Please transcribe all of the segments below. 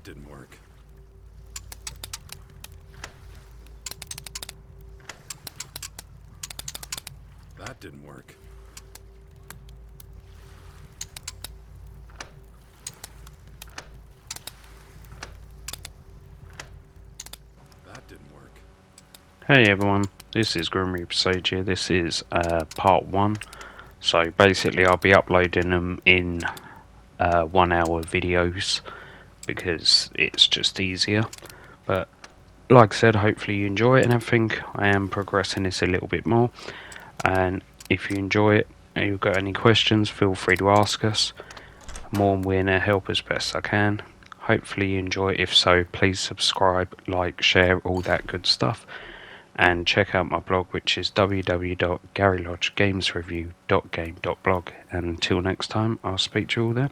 That didn't work. That didn't work. That didn't work. Hey everyone, this is Grim Reaper Sage here. This is part 1. So basically I'll be uploading them in 1 hour videos because it's just easier. But like I said, hopefully you enjoy it and everything. I am progressing this a little bit more. And if you enjoy it and you've got any questions, feel free to ask us. I'm more than willing to help as best I can. Hopefully you enjoy it. If so, please subscribe, like, share, all that good stuff. And check out my blog, which is www.garylodgegamesreview.game.blog. And until next time, I'll speak to you all then.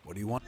What do you want?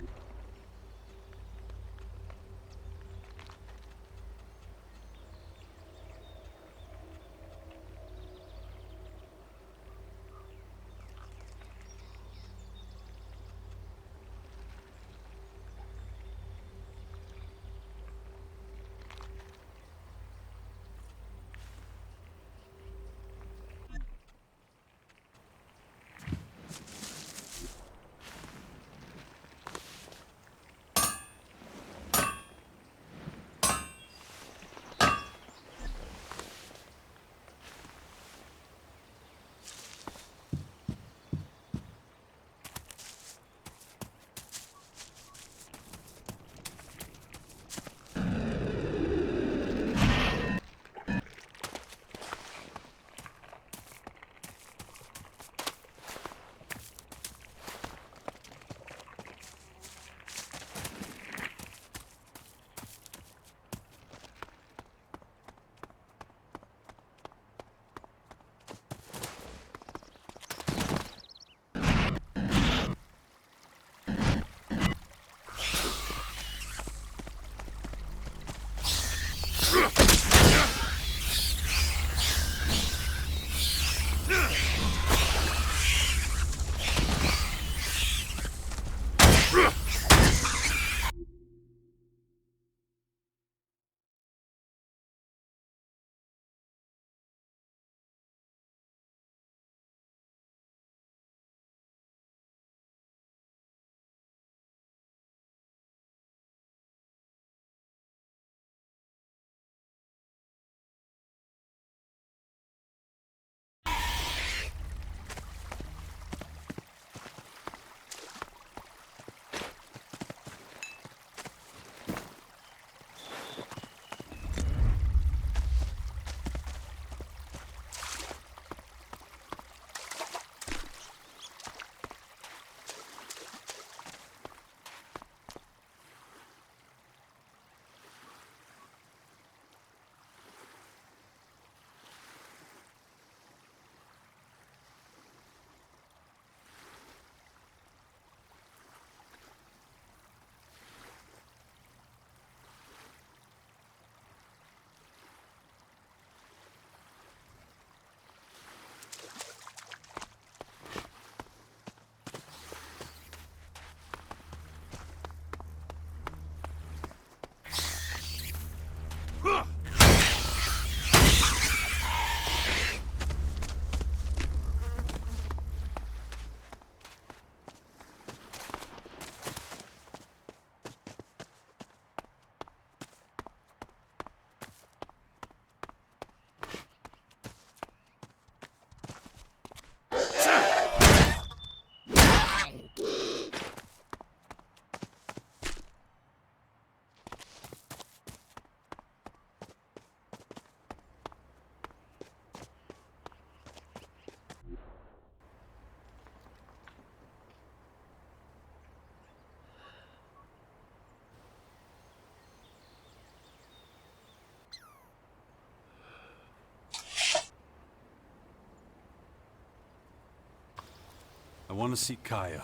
want to see Kaya.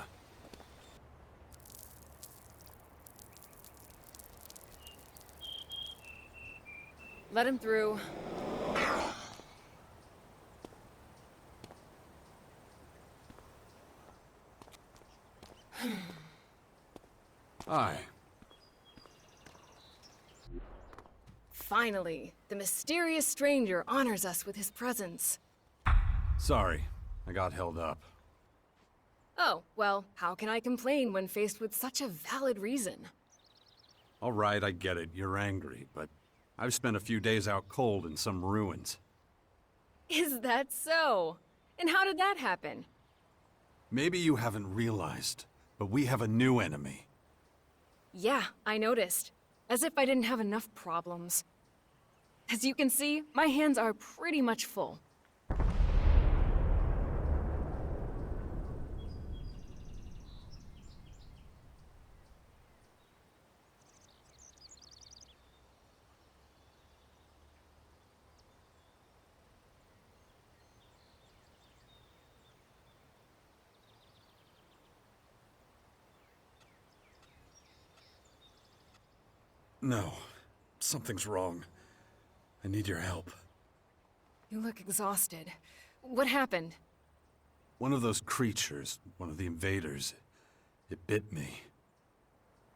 Let him through. Hi. Finally, the mysterious stranger honors us with his presence. Sorry, I got held up. Oh, well, how can I complain when faced with such a valid reason? All right, I get it. You're angry, but I've spent a few days out cold in some ruins. Is that so? And how did that happen? Maybe you haven't realized, but we have a new enemy. Yeah, I noticed. As if I didn't have enough problems. As you can see, my hands are pretty much full. No, something's wrong. I need your help. You look exhausted. What happened? One of those creatures, one of the invaders, it bit me.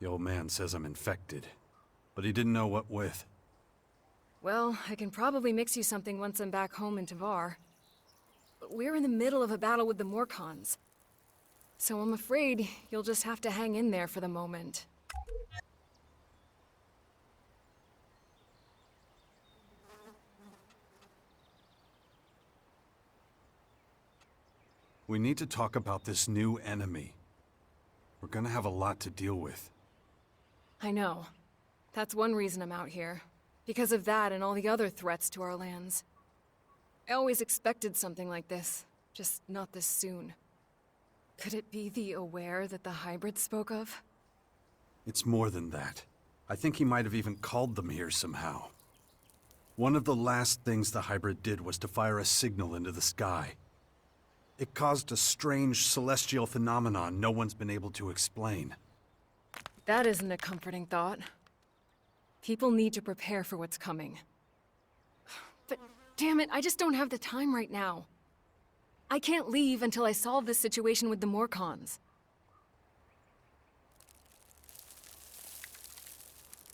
The old man says I'm infected, but he didn't know what with. Well, I can probably mix you something once I'm back home in Tavar. But we're in the middle of a battle with the Morcons. So I'm afraid you'll just have to hang in there for the moment. We need to talk about this new enemy. We're gonna have a lot to deal with. I know. That's one reason I'm out here. Because of that and all the other threats to our lands. I always expected something like this, just not this soon. Could it be the Aware that the hybrid spoke of? It's more than that. I think he might have even called them here somehow. One of the last things the hybrid did was to fire a signal into the sky. It caused a strange celestial phenomenon no one's been able to explain. That isn't a comforting thought. People need to prepare for what's coming. But damn it, I just don't have the time right now. I can't leave until I solve this situation with the Morcons.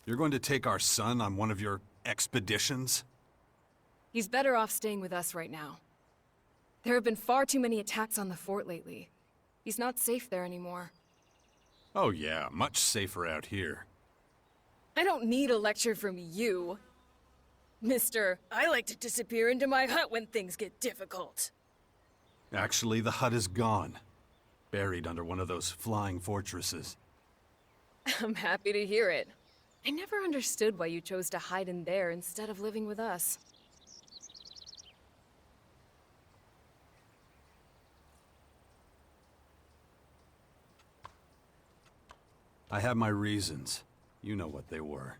You're going to take our son on one of your expeditions? He's better off staying with us right now. There have been far too many attacks on the fort lately. He's not safe there anymore. Oh yeah, much safer out here. I don't need a lecture from you. Mister, I like to disappear into my hut when things get difficult. Actually, the hut is gone. Buried under one of those flying fortresses. I'm happy to hear it. I never understood why you chose to hide in there instead of living with us. I have my reasons. You know what they were.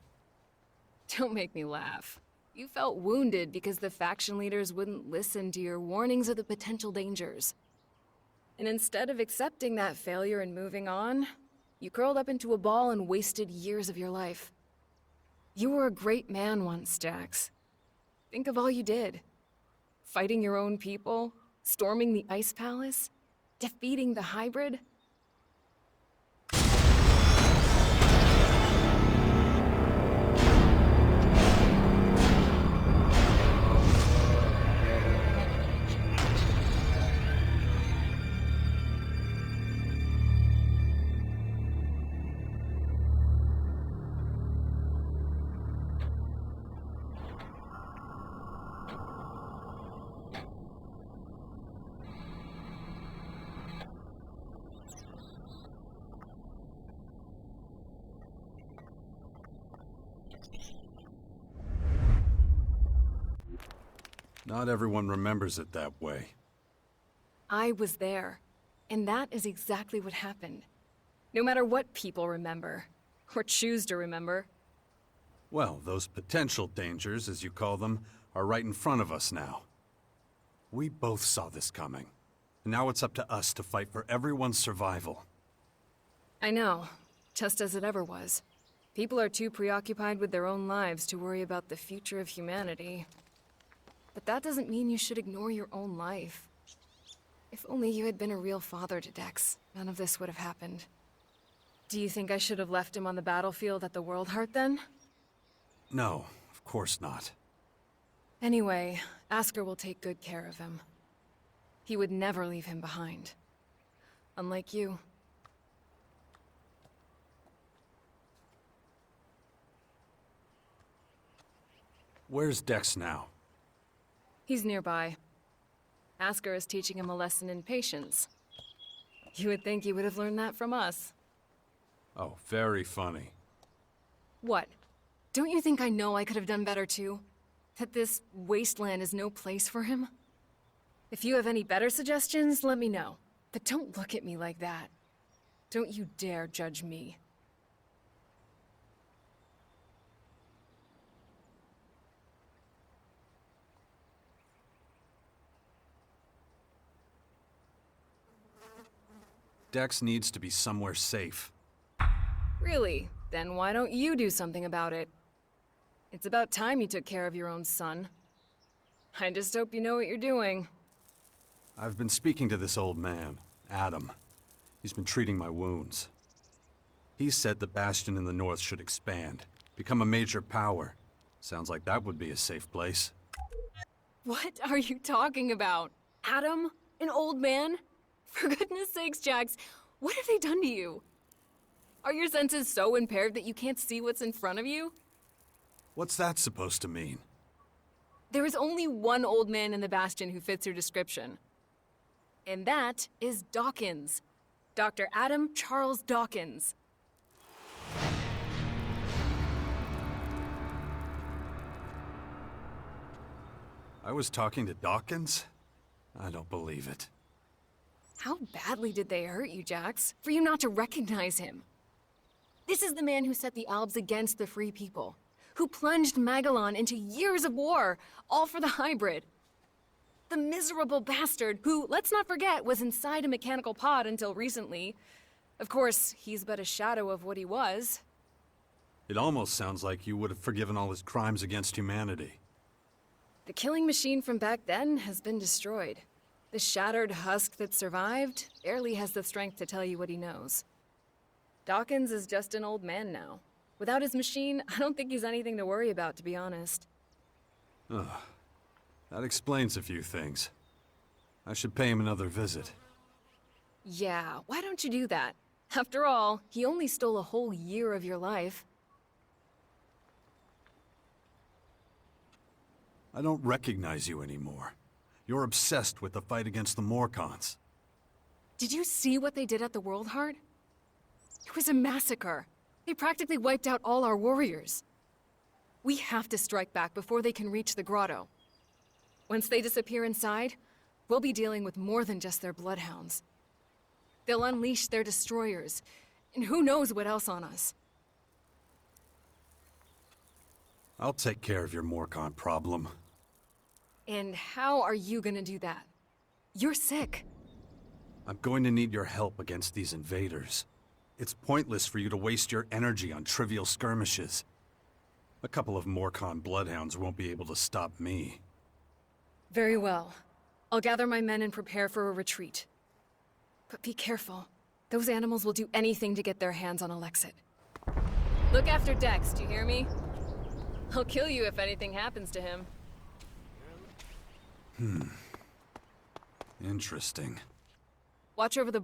Don't make me laugh. You felt wounded because the faction leaders wouldn't listen to your warnings of the potential dangers. And instead of accepting that failure and moving on, you curled up into a ball and wasted years of your life. You were a great man once, Jax. Think of all you did. Fighting your own people, storming the Ice Palace, defeating the hybrid. Not everyone remembers it that way. I was there, and that is exactly what happened. No matter what people remember, or choose to remember. Well, those potential dangers, as you call them, are right in front of us now. We both saw this coming. And now it's up to us to fight for everyone's survival. I know, just as it ever was. People are too preoccupied with their own lives to worry about the future of humanity. But that doesn't mean you should ignore your own life. If only you had been a real father to Dex, none of this would have happened. Do you think I should have left him on the battlefield at the World Heart then? No, of course not. Anyway, Asker will take good care of him. He would never leave him behind. Unlike you. Where's Dex now? He's nearby. Asker is teaching him a lesson in patience. You would think he would have learned that from us. Oh, very funny. What? Don't you think I know I could have done better too? That this wasteland is no place for him? If you have any better suggestions, let me know. But don't look at me like that. Don't you dare judge me. Dex needs to be somewhere safe. Really? Then why don't you do something about it? It's about time you took care of your own son. I just hope you know what you're doing. I've been speaking to this old man, Adam. He's been treating my wounds. He said the Bastion in the north should expand, become a major power. Sounds like that would be a safe place. What are you talking about? Adam? An old man? For goodness sakes, Jax, what have they done to you? Are your senses so impaired that you can't see what's in front of you? What's that supposed to mean? There is only one old man in the Bastion who fits your description. And that is Dawkins. Dr. Adam Charles Dawkins. I was talking to Dawkins? I don't believe it. How badly did they hurt you, Jax, for you not to recognize him? This is the man who set the Albs against the Free People, who plunged Magellan into years of war, all for the hybrid. The miserable bastard who, let's not forget, was inside a mechanical pod until recently. Of course, he's but a shadow of what he was. It almost sounds like you would have forgiven all his crimes against humanity. The killing machine from back then has been destroyed. The shattered husk that survived barely has the strength to tell you what he knows. Dawkins is just an old man now. Without his machine, I don't think he's anything to worry about, to be honest. Ugh. That explains a few things. I should pay him another visit. Yeah, why don't you do that? After all, he only stole a whole year of your life. I don't recognize you anymore. You're obsessed with the fight against the Morcons. Did you see what they did at the World Heart? It was a massacre. They practically wiped out all our warriors. We have to strike back before they can reach the grotto. Once they disappear inside, we'll be dealing with more than just their bloodhounds. They'll unleash their destroyers, and who knows what else on us. I'll take care of your Morcon problem. And how are you gonna do that? You're sick. I'm going to need your help against these invaders. It's pointless for you to waste your energy on trivial skirmishes. A couple of Morcon bloodhounds won't be able to stop me. Very well. I'll gather my men and prepare for a retreat. But be careful. Those animals will do anything to get their hands on Alexit. Look after Dex, do you hear me? I'll kill you if anything happens to him. Interesting. Watch over the...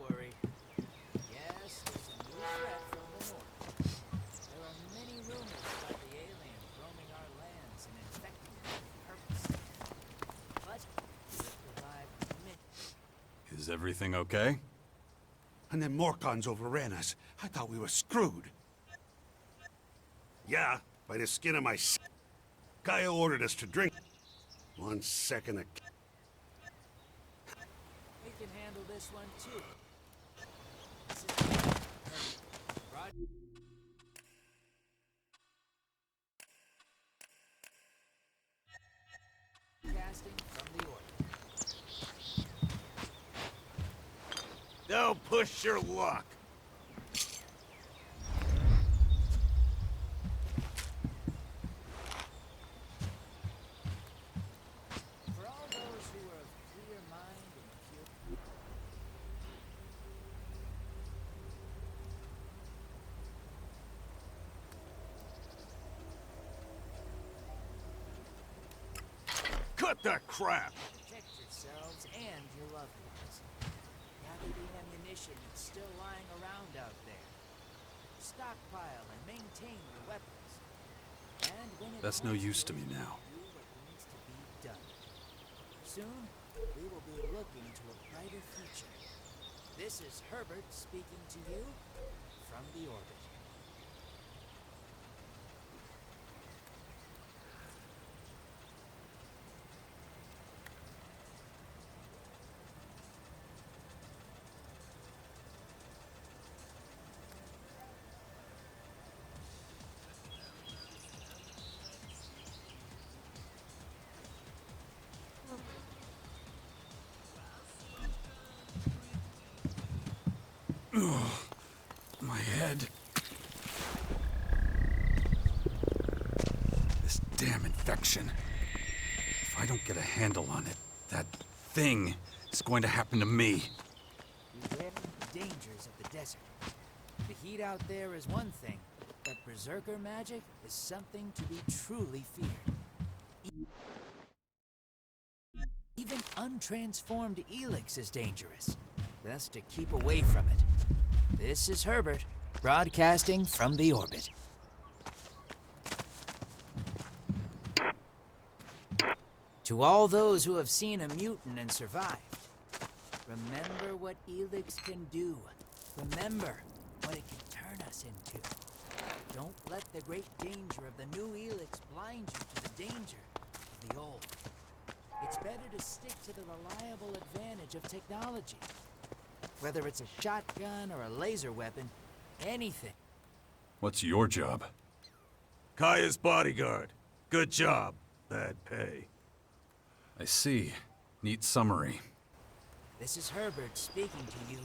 worry. Yes, there's a new threat from the north. There are many rumors about the aliens roaming our lands and infecting them with purpose. But we have survived many. Is everything okay? And then Morcons overran us. I thought we were screwed. Yeah, by the skin of my Gaia ordered us to drink. 1 second. We can handle this one too. This is Rod. Casting from the orbit. Now push your luck. For all those who are of clear mind and pure. Cut that crap! Protect yourselves and your loved ones. Gather the ammunition that's still lying around out there. Stockpile and maintain your weapons. And when it That's no comes use to me it, now. do what needs to be done. Soon, we will be looking to a brighter future. This is Herbert speaking to you from the orbit. My head. This damn infection. If I don't get a handle on it, that thing is going to happen to me. Beware the dangers of the desert. The heat out there is one thing, but berserker magic is something to be truly feared. Even untransformed ELEX is dangerous. Best to keep away from it. This is Herbert, broadcasting from the orbit. To all those who have seen a mutant and survived, remember what ELEX can do. Remember what it can turn us into. Don't let the great danger of the new ELEX blind you to the danger of the old. It's better to stick to the reliable advantage of technology. Whether it's a shotgun or a laser weapon, anything. What's your job? Kaya's bodyguard. Good job. Bad pay. I see. Neat summary. This is Herbert speaking to you.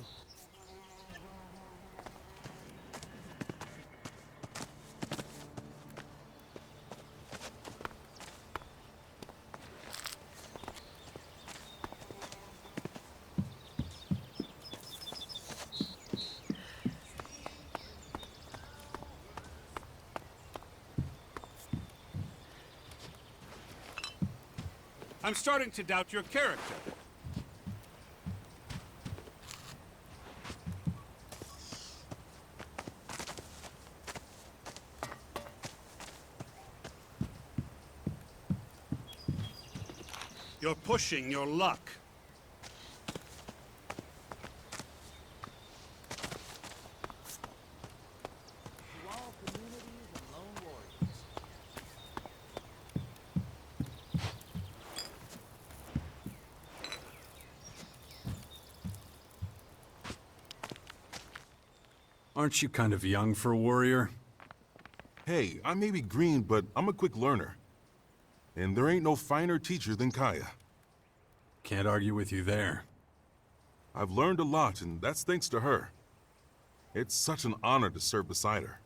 I'm starting to doubt your character. You're pushing your luck. To all communities and lone warriors. Aren't you kind of young for a warrior? Hey, I may be green, but I'm a quick learner. And there ain't no finer teacher than Kaya. Can't argue with you there. I've learned a lot, and that's thanks to her. It's such an honor to serve beside her.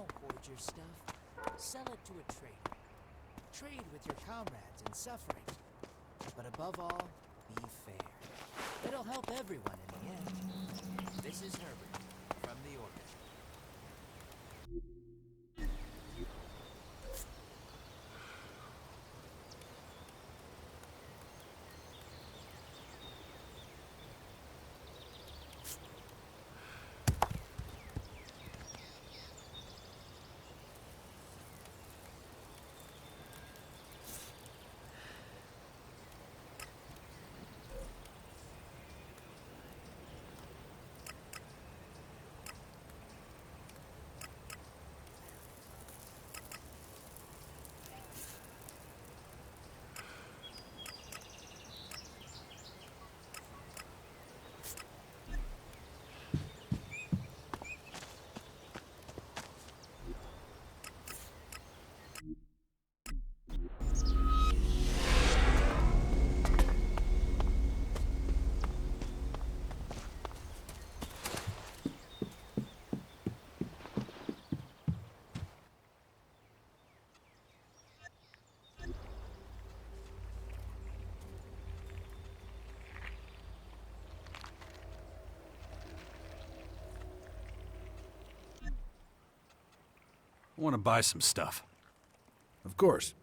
Don't hoard your stuff. Sell it to a trader. Trade with your comrades in suffering. But above all, be fair. It'll help everyone in the end. This is Herbert, from the Order. I want to buy some stuff. Of course.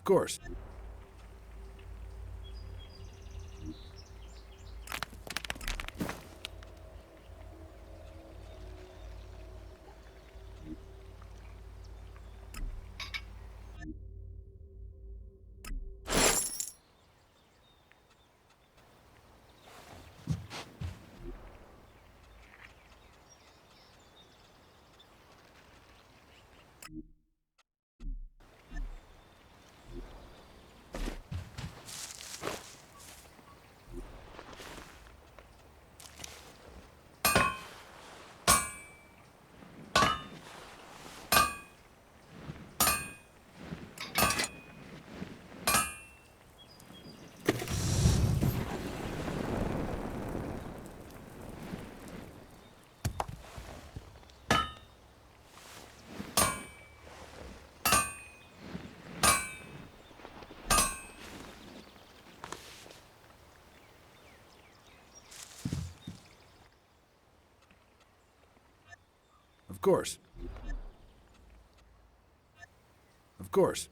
Of course. Of course. Of course.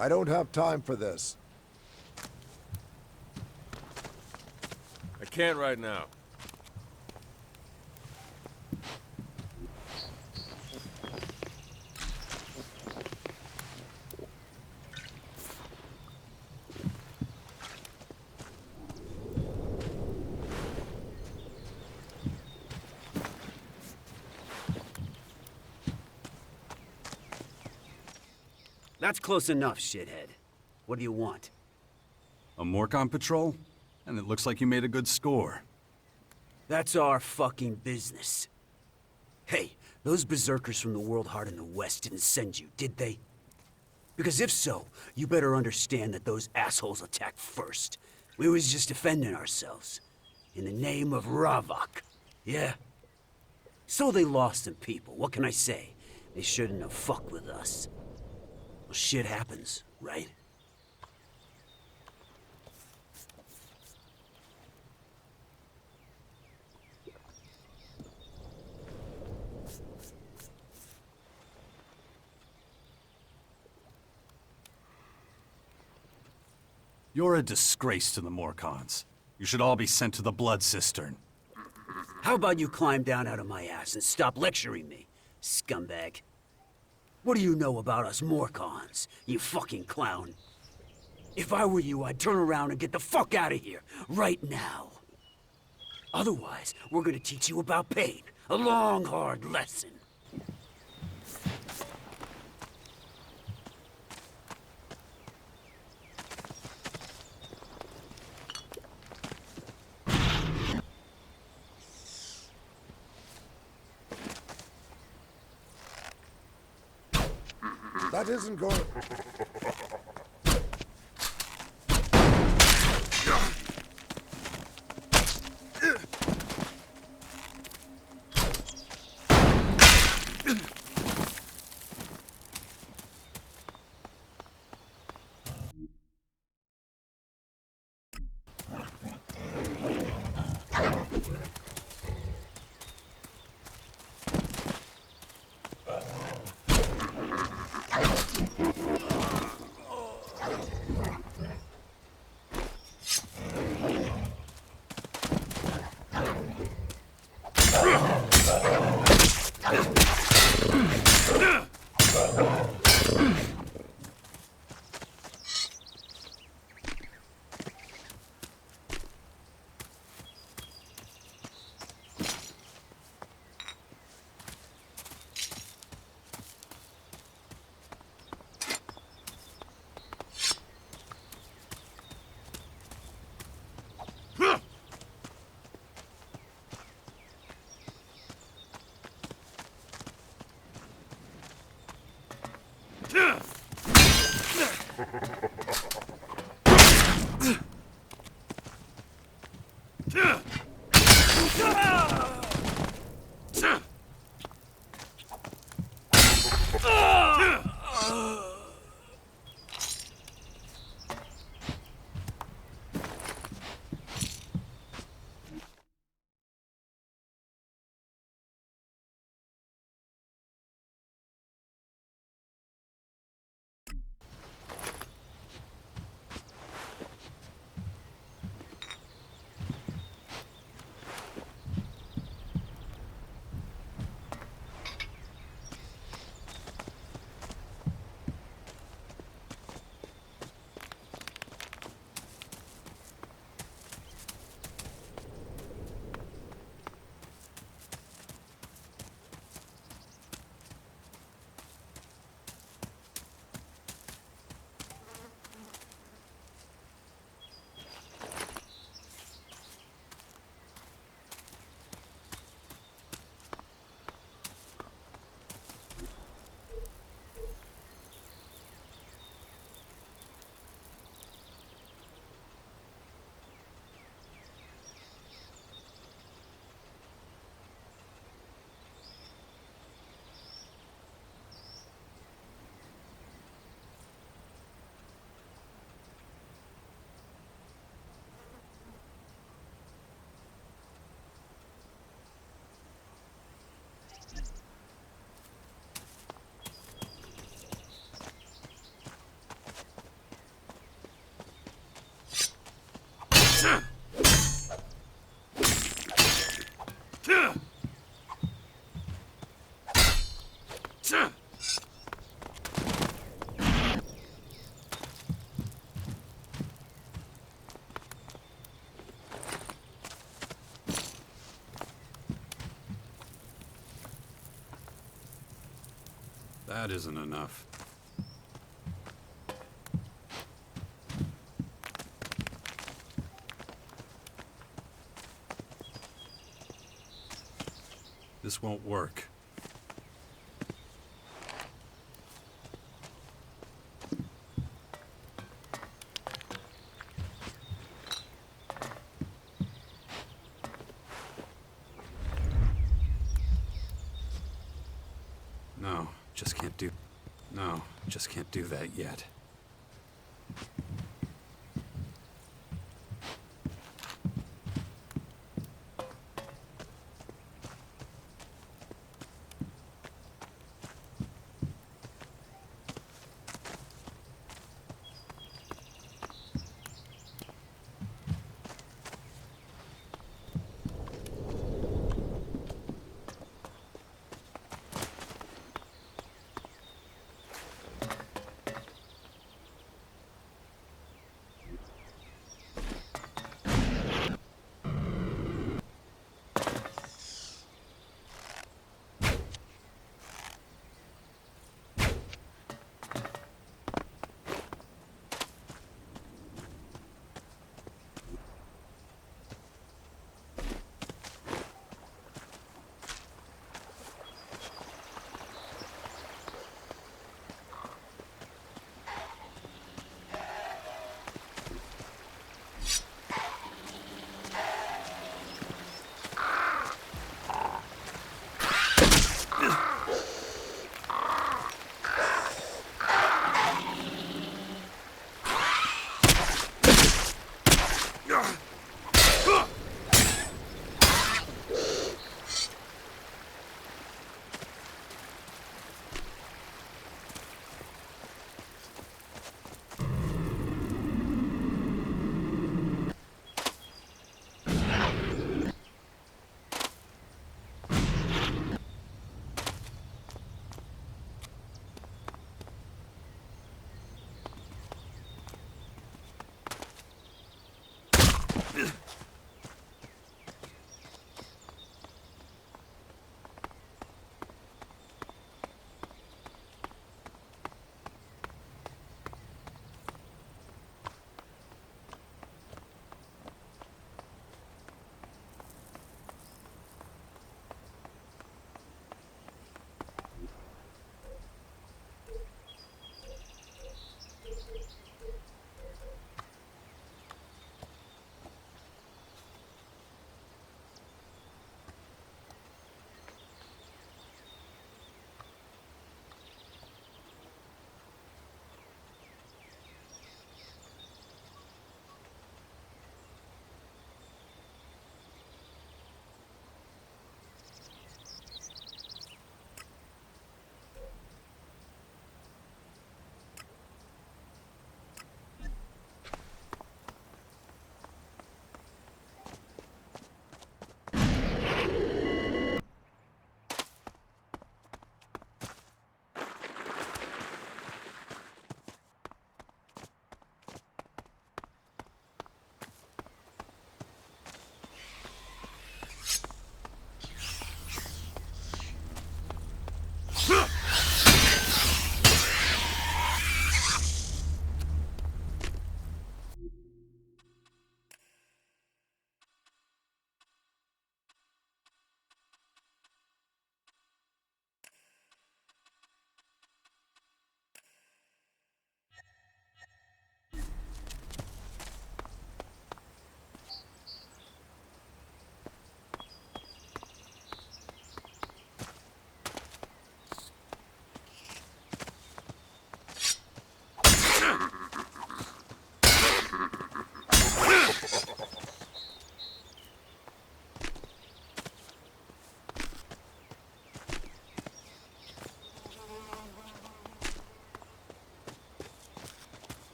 I don't have time for this. I can't right now. That's close enough, shithead. What do you want? A Morcon patrol? And it looks like you made a good score. That's our fucking business. Hey, those berserkers from the World Heart in the West didn't send you, did they? Because if so, you better understand that those assholes attacked first. We was just defending ourselves. In the name of Ravok. Yeah? So they lost some people, what can I say? They shouldn't have fucked with us. Well, shit happens, right? You're a disgrace to the Morcons. You should all be sent to the Blood Cistern. How about you climb down out of my ass and stop lecturing me, scumbag? What do you know about us Morcons, you fucking clown? If I were you, I'd turn around and get the fuck out of here, right now. Otherwise, we're gonna teach you about pain. A long, hard lesson. That isn't going... That isn't enough. This won't work. No, just can't do... No, just can't do that yet.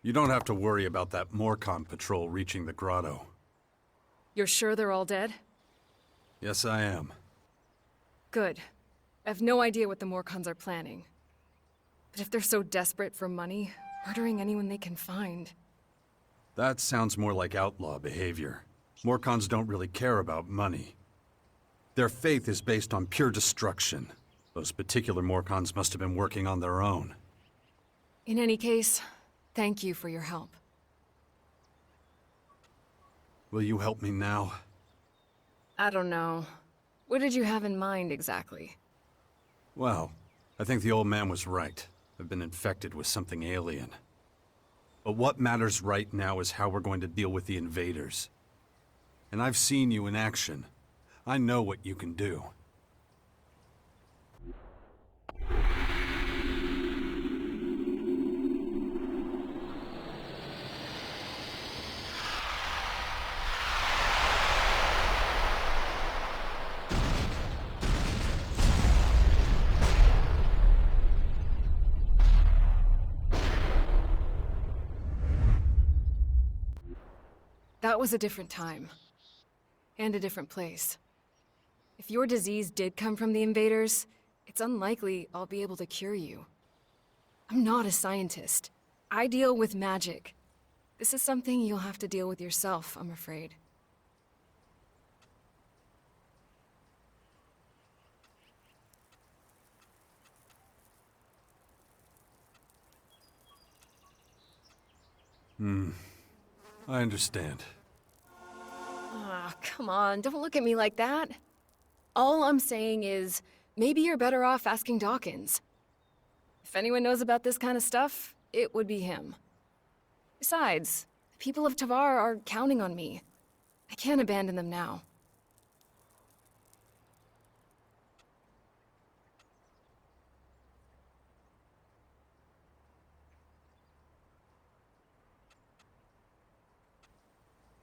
You don't have to worry about that Morcon patrol reaching the grotto. You're sure they're all dead? Yes, I am. Good. I have no idea what the Morcons are planning. But if they're so desperate for money, murdering anyone they can find... That sounds more like outlaw behavior. Morcons don't really care about money. Their faith is based on pure destruction. Those particular Morcons must have been working on their own. In any case, thank you for your help. Will you help me now? I don't know. What did you have in mind, exactly? Well, I think the old man was right. I've been infected with something alien. But what matters right now is how we're going to deal with the invaders. And I've seen you in action. I know what you can do. That was a different time. And a different place. If your disease did come from the invaders, it's unlikely I'll be able to cure you. I'm not a scientist. I deal with magic. This is something you'll have to deal with yourself, I'm afraid. I understand. Ah, come on, don't look at me like that. All I'm saying is, maybe you're better off asking Dawkins. If anyone knows about this kind of stuff, it would be him. Besides, the people of Tavar are counting on me. I can't abandon them now.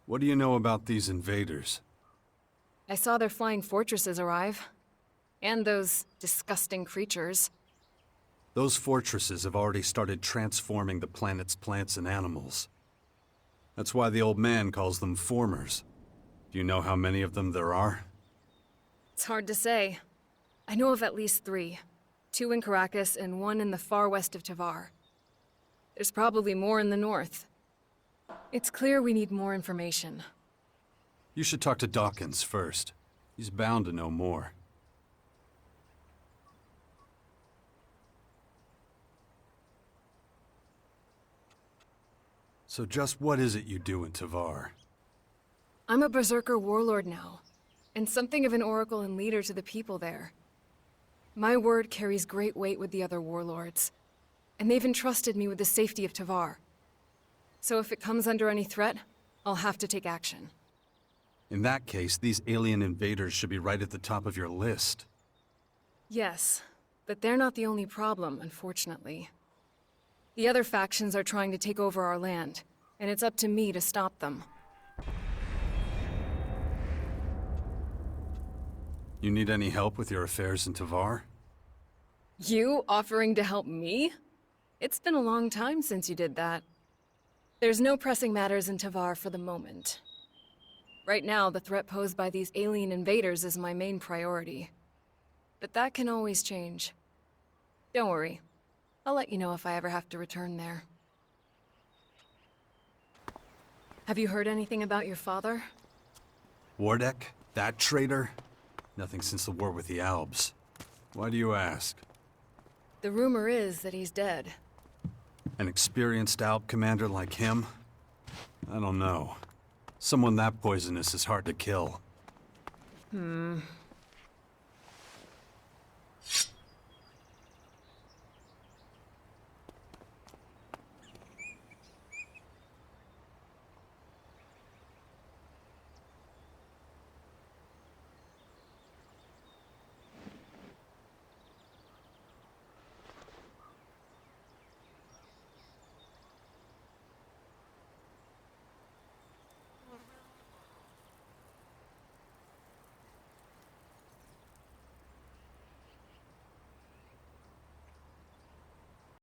What do you know about these invaders? I saw their flying fortresses arrive. And those disgusting creatures. Those fortresses have already started transforming the planet's plants and animals. That's why the old man calls them formers. Do you know how many of them there are? It's hard to say. I know of at least 3. 2 in Caracas and 1 in the far west of Tavar. There's probably more in the north. It's clear we need more information. You should talk to Dawkins first. He's bound to know more. So just what is it you do in Tavar? I'm a Berserker warlord now, and something of an oracle and leader to the people there. My word carries great weight with the other warlords, and they've entrusted me with the safety of Tavar. So if it comes under any threat, I'll have to take action. In that case, these alien invaders should be right at the top of your list. Yes, but they're not the only problem, unfortunately. The other factions are trying to take over our land, and it's up to me to stop them. You need any help with your affairs in Tavar? You offering to help me? It's been a long time since you did that. There's no pressing matters in Tavar for the moment. Right now, the threat posed by these alien invaders is my main priority. But that can always change. Don't worry. I'll let you know if I ever have to return there. Have you heard anything about your father? Wardek? That traitor? Nothing since the war with the Albs. Why do you ask? The rumor is that he's dead. An experienced Alb commander like him? I don't know. Someone that poisonous is hard to kill.